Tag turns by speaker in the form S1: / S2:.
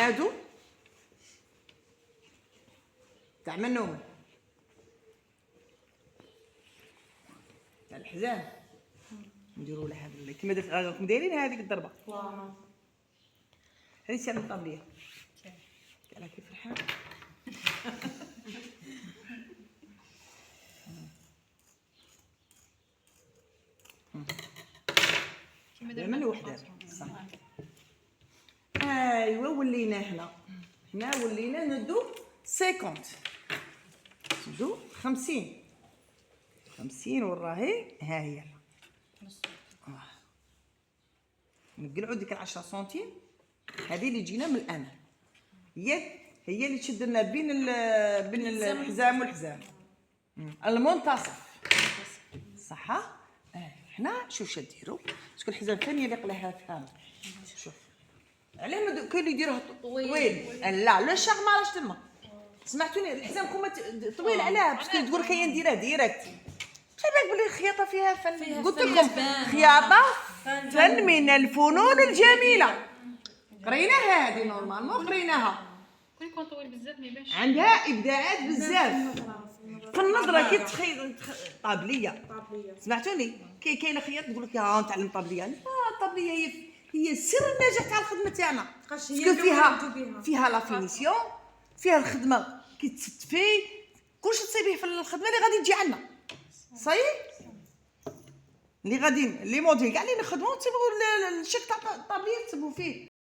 S1: هادو تاع منو تاع الحزام نديروا لها كيما راكم دايرين هذيك الضربه. هذه سير الطابليه على كيف الحال. من وحده صح. ايوا ولينا هنا ولينا ندو 50 ندو 50 وراهي ها هي نقلعوا ديك 10 سنتيم هذه اللي جينا من الامام، هي اللي تشد لنا بين الحزام والحزام المنتصف صح. حنا شوف شديروا شكون الحزام الثانيه اللي قلاها فهم. شوف علاه ما كاين اللي يديروها طويل. لا لو شاغ ما راش تما سمعتوني الحزام كوما طويل علاه باسكو تقول لك هي نديرها ديريكت. خلي بالك بلي الخياطه فيها فن. قلت لكم خياطه فن من الفنون الجميله. قريناها هذه نورمالمون قريناها.
S2: كل يكون طويل بزاف ما يبانش.
S1: عندها ابداعات بزاف في النظره كي تخيط طابليه. سمعتوني كاينه خياط تقول لك نتعلم طابليه. لا الطابليه هي سر النجاح تاع الخدمه تاعنا باسكو فيها لا فينيسيون فيها الخدمه كي تستفي كلشي تصيبيه في الخدمه اللي غادي تجي عندنا صحيح اللي غاديين لي موديل كاع اللي نخدموا تصيبوا الشك تاع الطابليه تصيبوا فيه